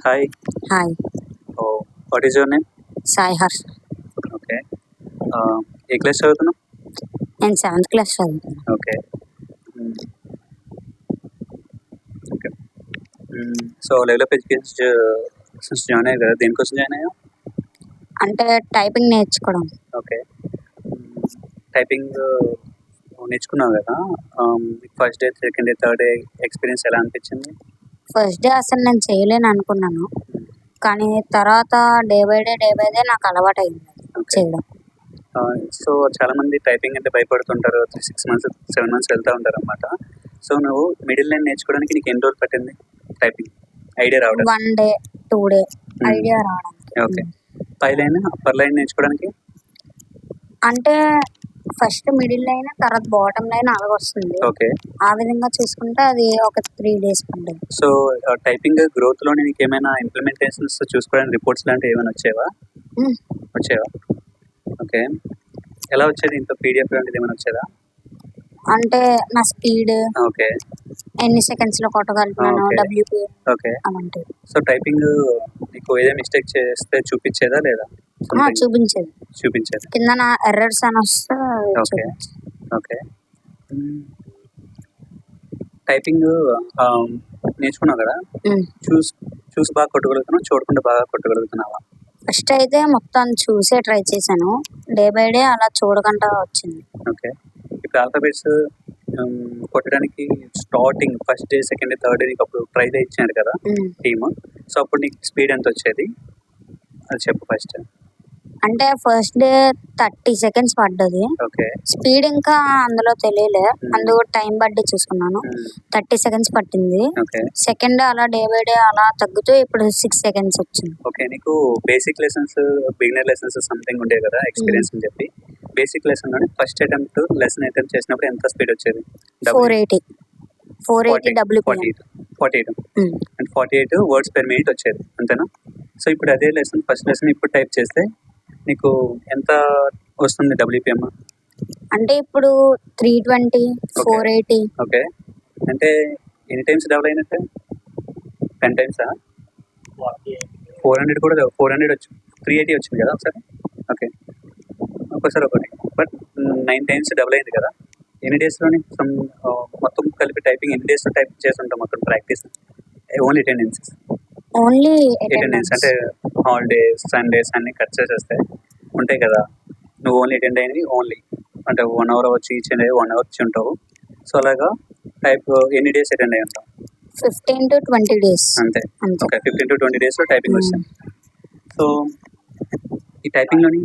Hi. Hi. What is your name? Sai Harsha. Okay. A class చదువుతున్నావు? నేను 7th class చదువుతున్నా. Okay. Okay. So level of education join అయ్యావు కదా, దేనికోసం జాయిన్ అయ్యావు? అంటే టైపింగ్ నేర్చుకోవడం. ఓకే. టైపింగ్ నేర్చుకున్నావు కదా, first day, second day, third day experience ఎలా అనిపించింది? ఫస్ట్ డే అసలు నేను చేయలేను అనుకున్నాను, కానీ తర్వాత డే బై డే నాకు అలవాటు అయింది చేయడం. సో చాలామంది టైపింగ్ అంటే భయపడుతుంటారు, 6 months 7 months వెళ్తూ ఉంటారు అనమాట. సో నువ్వు మిడిల్ లైన్ నేర్చుకోవడానికి నీకు ఎన్ని రోజులు పట్టింది టైపింగ్ ఐడియా రావడం? 1 day 2 day ఐడియా రావడానికి. ఓకే. పై లైన్ అప్పర్ లైన్ నేర్చుకోవడానికి? అంటే ఫస్ట్ మిడిల్ లైన్, తర్వాత బాటమ్ లైన్ అలాగ వస్తుంది. ఓకే. ఆ విధంగా చూసుకుంటే అది ఒక 3 days పడ్డది. సో టైపింగ్ గ్రోత్లో నీకు ఏమైనా ఇంప్లిమెంటేషన్స్ చూసుకోవడానికి రిపోర్ట్స్ లాంటివి ఏమైనా వచ్చేవా? ఓకే. ఎలా వచ్చేది? ఇంత పీడిఎఫ్ లాంటిది ఏమైనా వచ్చేదా? అంటే నా స్పీడ్, ఓకే. ఎన్ని సెకండ్స్లో కొట్టగలుగుతున్నాను, Okay. WP okay. అలాంటివి. సో టైపింగ్ నీకు ఏదైనా మిస్టేక్ చేస్తే చూపించేదా లేదా? చూపించేది. చూపించేది. కింద నా ఎర్రర్స్ అని వస్తే ఓకే. ఓకే. టైపింగ్ నేర్చుకున్నావు కదా, చూసి బాగా కొట్టగలుగుతున్నావు, చూడకుండా బాగా కొట్టగలుగుతున్నావా? ఫస్ట్ అయితే మొత్తం చూసే ట్రై చేశాను, డే బై డే అలా చూడకుండా వచ్చింది. ఓకే. ఇప్పుడు ఆల్ఫాబెట్స్ కొట్టడానికి starting first day, second day, third day నీకు అప్పుడు ప్రైజ్ ఇచ్చారు కదా టీమ్. సో అప్పుడు నీకు స్పీడ్ ఎంత వచ్చేది అది చెప్పు ఫస్ట్. అంటే ఫస్ట్ డే 30 seconds పడ్డది. ఓకే. స్పీడ్ ఇంకా అందులో తెలియలే, అందుకు టైం బట్టి చూసుకున్నాను. 30 seconds పట్టింది. ఓకే. సెకండ్ అలా డే బై డే అలా తగ్గుతూ ఇప్పుడు 6 seconds వచ్చింది. ఓకే. నీకు basic lessons, beginner lessons something ఉండే కదా ఎక్స్పీరియన్స్ అని చెప్పి, బేసిక్ లెసన్ లోని ఫస్ట్ లెసన్ అటెంప్ట్ చేసినప్పుడు ఎంత స్పీడ్ వచ్చేది? 480 WP. 48 and 48 words per minute వచ్చేది, అంతేనా? సో ఇప్పుడు అదే లెసన్, ఫస్ట్ లెసన్ ఇప్పుడు టైప్ చేస్తే నీకు ఎంత వస్తుంది డబ్ల్యూపీఎం? అంటే ఇప్పుడు 320, 480. ఓకే. అంటే ఎన్ని టైమ్స్ డబుల్ అయినట్టే? 10 times? 400 కూడా 400 వచ్చింది, 380 వచ్చింది కదా ఒకసారి. ఓకే. ఒకసారి ఒకటి, బట్ 9 times డబుల్ అయింది కదా. ఎన్ని డేస్లోని మొత్తం కలిపి టైపింగ్ ఎన్ని డేస్లో టైప్ చేసి ఉంటాం మొత్తం ప్రాక్టీస్? ఓన్లీ అటెండెన్సెస్ అంటే హాలిడేస్, సండేస్ అన్నీ కట్ చేసేస్తే ఉంటాయి కదా, నువ్వు ఓన్లీ అటెండ్ అయినవి ఓన్లీ అంటే 1 hour వచ్చి ఈచ్ అండ్ 1 hour వచ్చి ఉంటావు. సో అలాగా టైప్ ఎన్ని డేస్ అటెండ్ అయ్యి ఉంటావు? 15 to 20 days అంతే. ఓకే. 15 to 20 daysలో టైపింగ్ వస్తుంది. సో ఈ టైపింగ్లోని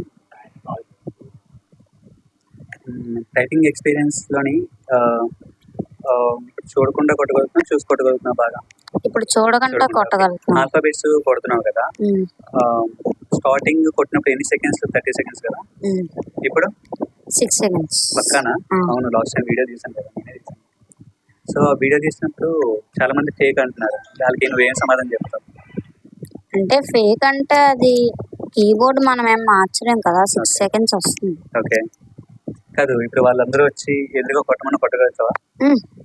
టైపింగ్ ఎక్స్పీరియన్స్లోని చూడకుండా కొట్టగలుగుతున్నావు, చూసి కొట్టగలుగుతున్నావు బాగా? ఇప్పుడు చూడకుండా కొట్టగలుగుతున్నాను. ఆల్ఫాబెట్స్ కొడుతున్నావు కదా, స్టార్టింగ్ కొట్టినప్పుడు ఎన్ని సెకండ్స్? 30 seconds కదా. ఇప్పుడు 6 seconds. పక్కానా? అవును, లాస్ట్ టైం వీడియో తీసాను కదా, నేనే తీసాను. సో ఆ వీడియో తీసినప్పుడు చాలా మంది ఫేక్ అంటున్నారు, వాళ్ళకి నువ్వేం సమాధానం చెప్తావు? అంటే ఫేక్ అంటే అది కీబోర్డ్ మనం ఏం మార్చలేం కదా, 6 seconds వస్తుంది. ఓకే. కాదు, ఇప్పుడు వాళ్ళందరూ వచ్చి ఎందుకో కొట్టమని కొట్టగలుగుతావా?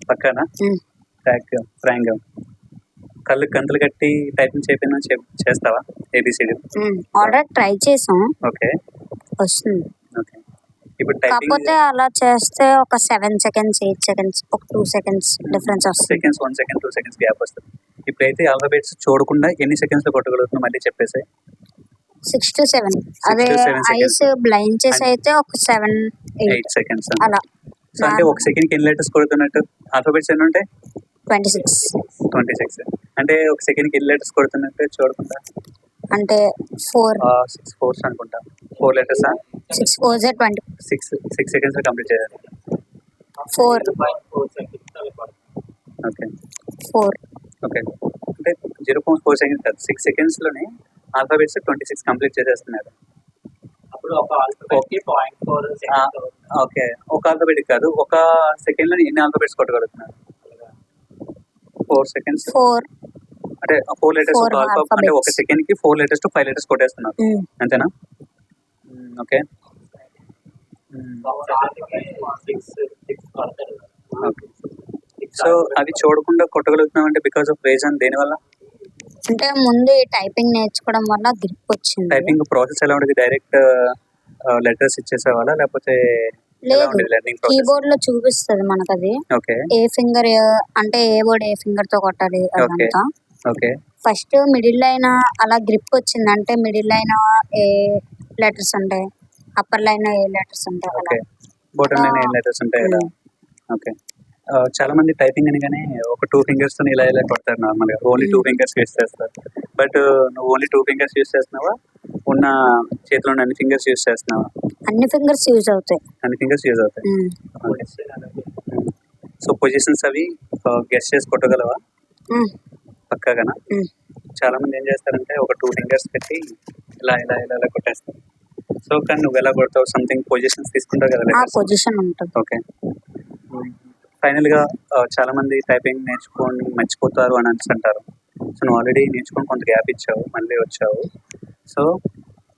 పక్కానా? ఫ్రాంక్ కళ్ళు గంటలు కట్టి టైపింగ్ చేయకపోయినా చేస్తావా ఏబిసిడి? ఆల్రెడీ ట్రై చేసాం. ఓకే. వస్తుంది. ఓకే. ఇప్పుడు కాకపోతే అలా చేస్తే ఒక 7 seconds, 8 seconds, ఒక 2 seconds డిఫరెన్స్ వస్తుంది. 1 second 2 seconds గ్యాప్ వస్తుంది. ఇప్పుడైతే ఆల్ఫాబెట్స్ చూడకుండా ఎన్ని సెకండ్స్లో కొట్టగలుగుతున్నావు మళ్ళీ చెప్పేసి? 6 to 7. అదే ఐస్ బ్లైండ్ చేసి అయితే ఒక 7, 8 seconds అలా. సో అంటే ఒక సెకండ్కి ఎన్ని లెటర్స్ కొడుతున్నట్టు? ఆల్ఫాబెట్స్ ఎన్ని ఉంటాయి? 26. అంటే ఒక సెకండ్కి ఎన్ని లెటర్స్ కొడుతున్నట్టు చూడకుండా? అంటే 4 6 4s అనుకుంటా. 4 letters? 6 4s 20. 6 seconds కంప్లీట్ చేయాలి. 4 ఓకే. 4 ఓకే. అంటే 0.4 seconds కాదు, 6 secondsలోనే ఆల్ఫాబెట్స్ 26 కంప్లీట్ చేసేస్తున్నారు. ఓకే. ఒక ఆల్ఫాబెటిక్ కాదు, ఒక సెకండ్లో ఎన్ని ఆల్ఫాబెట్స్ కొట్టగలుగుతున్నారు? 4 seconds. 4 అంటే 4 letters ఒక ఆల్ఫాబెట్, అంటే ఒక సెకండ్కి 4 letters to 5 letters కొట్టేస్తున్నారు, అంతేనా? ఓకే. ఓకే. సో అవి చూడకుండా కొట్టగలుగుతున్నావు అంటే బికాస్ ఆఫ్ రీజన్ దేనివల్ల? అంటే ముందు ఈ టైపింగ్ నేర్చుకోవడం వల్ల గ్రిప్ వచ్చింది. టైపింగ్ ప్రాసెస్ ఎలా ఉండేది? డైరెక్ట్ లెటర్స్ ఇచ్చేసేవాళ్ళా? లేకపోతే ఎలా లేదు, ఉండేది లెర్నింగ్ ప్రాసెస్? కీబోర్డ్ లో చూపిస్తుంది మనకది. ఓకే. ఏ ఫింగర్ అంటే ఏ వర్డ్ ఏ ఫింగర్ తో కొట్టాలి ఓకే. అదంతా. ఓకే. ఫస్ట్ మిడిల్ లైన్ అలా గ్రిప్ వచ్చింది అంటే మిడిల్ లైన్ ఏ లెటర్స్ ఉంటాయి, అప్పర్ లైన్ ఏ లెటర్స్ ఉంటాయి అలా. ఓకే. బాటమ్ లైన్ ఏం లెటర్స్ ఉంటాయి కదా. ఓకే. చాలా మంది టైపింగ్ అనగానే ఒక 2 ఫింగర్స్ తోని ఇలా ఇలా కొడతారు నార్మల్‌గా. ఓన్లీ 2 ఫింగర్స్ యూజ్ చేస్తారు. బట్ నువ్వు ఓన్లీ 2 ఫింగర్స్ యూజ్ చేస్తున్నావా? ఉన్న చేతిలో ఉన్న అన్ని ఫింగర్స్ యూజ్ చేస్తున్నావా? అన్ని ఫింగర్స్ యూజ్ అవుతాయి. అన్ని ఫింగర్స్ యూజ్ అవుతాయి. ఓకే. సో పొజిషన్స్ అవి గెస్ చేసి కొట్టగలవా పక్కాగానా? చాలా మంది ఏం చేస్తారంటే ఒక 2 ఫింగర్స్ పెట్టి ఇలా ఇలా ఇలా ఇలా కొట్టేస్తారు. సో కానీ నువ్వు ఎలా కొడతావు? సంథింగ్ పొజిషన్స్ తీసుకుంటావు కదా ఆ letters. పొజిషన్ ఉంటుంది. ఓకే. ఫైనల్‌గా చాలా మంది టైపింగ్ నేర్చుకొని మర్చిపోతారు అని అంటారు. సో నువ్వు ఆల్రెడీ నేర్చుకొని కొంత గ్యాప్ ఇచ్చావు, మళ్ళీ వచ్చావు. సో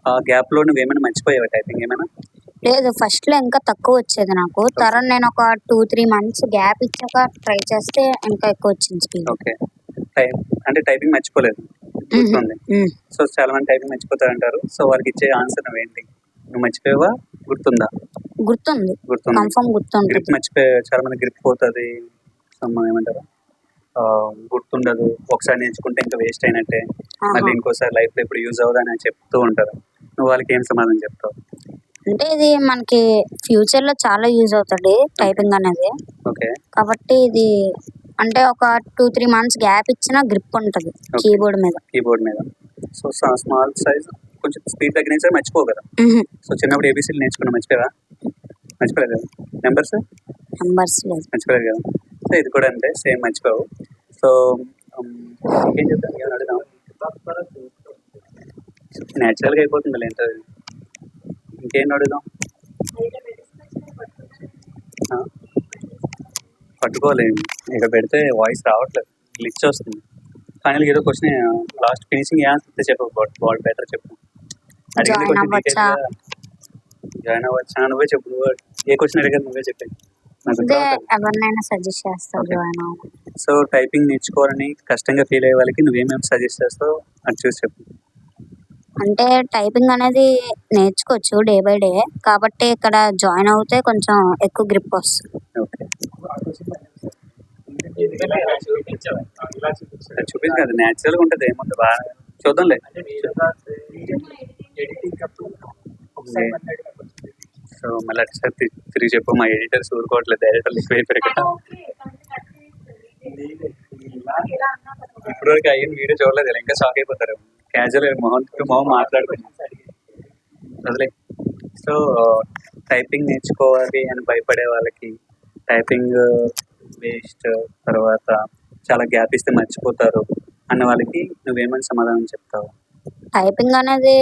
ఆ గ్యాప్‌లో నువ్వేమైనా మర్చిపోయావా టైపింగ్ ఏమైనా? లేదు, ఫస్ట్ లో ఇంకా తక్కువ వచ్చేది నాకు. తర్వాత నేను ఒక 2-3 మంత్స్ గ్యాప్ ఇచ్చాక ట్రై చేస్తే ఇంకా ఎక్కువ వచ్చింది స్పీడ్. ఓకే. అంటే టైపింగ్ మర్చిపోలేదు, గుర్తుంది. సో చాలా మంది టైపింగ్ మర్చిపోతారంటారు. సో వాళ్ళకి ఇచ్చే ఆన్సర్ నువ్వేంటి? నువ్వు మర్చిపోయావా? గుర్తుందా? గుర్తుంది, గుర్తుంది. కన్ఫర్మ్ గుర్తుంది. గ్రిప్ చాలా మంది గ్రిప్ పోతుంది, ఏమంటారు, గుర్తుండదు, ఒకసారి నేర్చుకుంటే ఇంకా వేస్ట్ అయినట్టే, మళ్ళీ ఇంకోసారి లైఫ్లో ఇప్పుడు యూజ్ అవ్వదని చెప్తూ ఉంటారు. నువ్వు వాళ్ళకి ఏం సమాధానం చెప్తావు? అంటే ఇది మనకి ఫ్యూచర్ లో చాలా యూజ్ అవుతుంది టైపింగ్ అనేది. ఓకే. కాబట్టి ఇది అంటే ఒక 2-3 మంత్స్ గ్యాప్ ఇచ్చినా గ్రిప్ ఉంటుంది కీబోర్డ్ మీద. సో స్మాల్ సైజ్ కొంచెం స్పీడ్ తగ్గిన మర్చిపోవు కదా. సో చిన్నప్పుడు ఏబీసీలు నేర్చుకున్నా, మర్చిపోలేదు కదా. నెంబర్స్ లేదు, మర్చిపోలేదు కదా. సో ఇది కూడా అంటే సేమ్ మర్చిపోవు. సో ఇంకేం చెప్తాను, ఏమైనా అడుగుదాం? న్యాచురల్గా అయిపోతుంది ఏంటో. ఇంకేం అడుగుదాం? పట్టుకోలేము, ఇక్కడ పెడితే వాయిస్ రావట్లేదు, గ్లిచ్ వస్తుంది. ఫైనల్గా ఏదో క్వశ్చన్ లాస్ట్ ఫినిషింగ్ ఏ ఆన్సర్ చెప్పు, బాల్ బెటర్ చెప్పు. జాయిన్ అవ్వచ్చా? జాయిన్ అవ్వచ్చా నువ్వే చెప్పు. ఏ క్వశ్చన్ అడిగారు నువ్వే చెప్పి ఎవరినైనా సజెస్ట్ చేస్తావు జాయిన్ అవ్వాలి. సో టైపింగ్ నేర్చుకోవాలని కష్టంగా ఫీల్ అయ్యే వాళ్ళకి నువ్వేమేమి సజెస్ట్ చేస్తావు అది చూసి చెప్పు. అంటే టైపింగ్ అనేది నేర్చుకోవచ్చు డే బై డే, కాబట్టి ఇక్కడ జాయిన్ అవుతే కొంచెం ఎక్కువ గ్రిప్ వస్తుంది. ఓకే. చూపించు కదా, న్యాచురల్గా ఉంటుంది, ఏముంది బాగా చూద్దాంలే. సో మళ్ళీ అటుసారి తిరిగి చెప్పు, మా ఎడిటర్స్ ఊరుకోవట్లేదు, డైరెక్టర్లు ఎక్కువైపోయారు కదా. ఇప్పటివరకు అయిన వీడియో చూడలేదు, ఇంకా షాక్ అయిపోతారు. క్యాజువల్ మొహం మాట్లాడుతున్నాను అసలే. సో టైపింగ్ నేర్చుకోవాలి అని భయపడే వాళ్ళకి, టైపింగ్ వేస్ట్, తర్వాత చాలా గ్యాప్ ఇస్తే మర్చిపోతారు అన్న వాళ్ళకి నువ్వేమని సమాధానం చెప్తావు? టైపింగ్ అనేది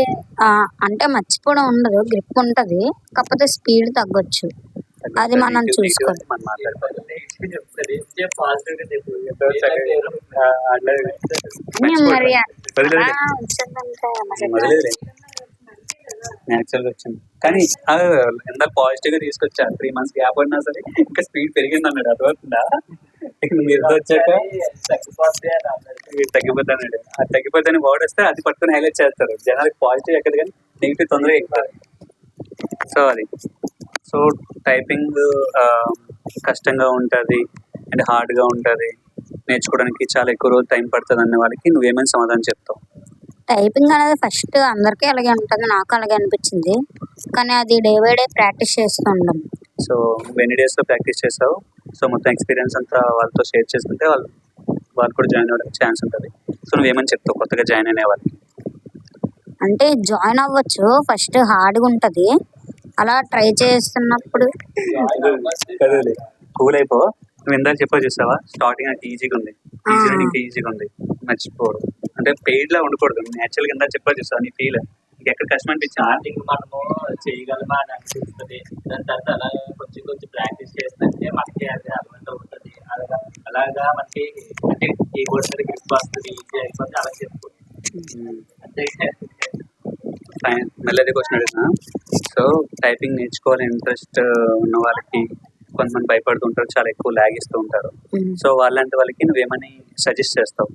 అంటే మర్చిపోవడం ఉండదు, గ్రిప్ ఉంటుంది, కాకపోతే స్పీడ్ తగ్గొచ్చు, అది మనం చూసుకోవాలి. న్యాచురల్గా వచ్చింది కానీ ఎంత పాజిటివ్ గా తీసుకొచ్చా. 3 months గ్యాప్ పడినా సరే ఇంకా స్పీడ్ పెరిగింది అన్నాడు, అర్థమవుతుందా? మీరు వచ్చాక తగ్గిపోతా అన్నాడు. అది తగ్గిపోతే వర్డ్ వస్తే అది పట్టుకుని హైలైట్ చేస్తారు. జనాలకి పాజిటివ్ ఎక్కదు కానీ నెగిటివ్ తొందరగా ఎక్కుతారు. సో అది. సో టైపింగ్ కష్టంగా ఉంటుంది అండ్ హార్డ్గా ఉంటుంది, నేర్చుకోవడానికి చాలా ఎక్కువ రోజు టైం పడుతుంది అనే వాళ్ళకి నువ్వేమైనా సమాధానం చెప్తావు? టైపింగ్ అనేది ఫస్ట్ అందరికీ అలాగే ఉంటుంది, నాకు అలాగే అనిపించింది, కానీ అది డే బై డే ప్రాక్టీస్ చేస్తూ ఉంటాం. సో ఎన్ని డేస్లో ప్రాక్టీస్ చేసావు? సో మొత్తం ఎక్స్పీరియన్స్ అంతా వాళ్ళతో షేర్ చేసుకుంటే వాళ్ళు కూడా జాయిన్ అవ్వడానికి ఛాన్స్ ఉంటుంది. సో నువ్వేమని చెప్తావు కొత్తగా జాయిన్ అయిన వాళ్ళకి? అంటే జాయిన్ అవ్వచ్చు, ఫస్ట్ హార్డ్గా ఉంటుంది, అలా ట్రై చేస్తున్నప్పుడు కూల్ అయిపో. నువ్వు ఇందాక చెప్పావు చూసావా, స్టార్టింగ్ అంటే ఈజీగా ఉంది, ఇంకా ఈజీగా ఉంది, మర్చిపోడు అంటే పెయిడ్లా ఉండకూడదు. న్యాచురల్గా ఇందాక చెప్పావు చూసావా, నీ ఫీల్ ఎక్కడ కష్టం అనిపించింది? మనము చేయగలమా అని అనిపిస్తుంది. దాని తర్వాత అలా కొంచెం ప్రాక్టీస్ చేస్తుంటే మనకి అది అలవాటు అవుతుంది. అలాగా మనకి అంటే కీబోర్డ్ మీద గ్రిప్ వస్తుంది, ఈజీ అయిపోతుంది, అలా చెప్పుకోవచ్చు అంతే. మళ్ళీ అదే క్వశ్చన్ అడుగుతున్నా. సో టైపింగ్ నేర్చుకోవాలని ఇంట్రెస్ట్ ఉన్న వాళ్ళకి కొంతమంది భయపడుతుంటారు, చాలా ఎక్కువ లాగ్ ఇస్తూ ఉంటారు. సో వాళ్ళంటి వాళ్ళకి నువ్వేమని సజెస్ట్ చేస్తావు?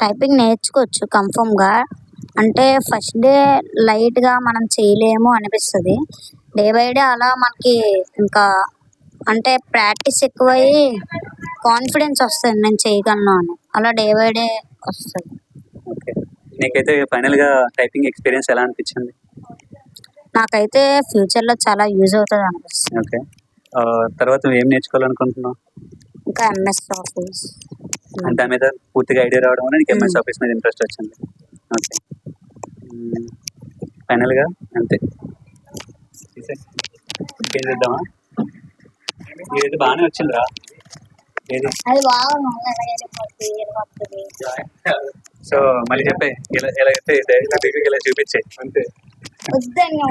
టైపింగ్ నేర్చుకోవచ్చు కన్ఫర్మ్గా. అంటే ఫస్ట్ డే లైట్గా మనం చేయలేము అనిపిస్తుంది. డే బై డే అలా మనకి ఇంకా అంటే ప్రాక్టీస్ ఎక్కువయ్యి కాన్ఫిడెన్స్ వస్తుంది నేను చేయగలను అని. అలా డే బై డే వస్తుంది. ఓకే. నీకైతే ఫైనల్గా టైపింగ్ ఎక్స్పీరియన్స్ ఎలా అనిపించింది? నాకైతే ఫ్యూచర్లో చాలా యూజ్ అవుతుంది అనిపిస్తుంది. ఓకే. తర్వాత నువ్వు ఏం నేర్చుకోవాలనుకుంటున్నావు? ఇంకా ఎంఎస్ ఆఫీస్ అంటే దాని మీద పూర్తిగా ఐడియా రావడం వల్ల నీకు ఎంఎస్ ఆఫీస్ మీద ఇంట్రెస్ట్ వచ్చింది. ఓకే. ఫైనల్గా అంతే. ఇంకేం చేద్దామా? ఇదైతే బాగానే వచ్చిందిరా. ఏది? అది బాగా వెళ్ళిపోతుంది. సో మళ్ళీ చెప్పే ఇలా ఇలా చెప్పే డైరెక్ట్ ఇలా చూపించే అంతే. వద్దండి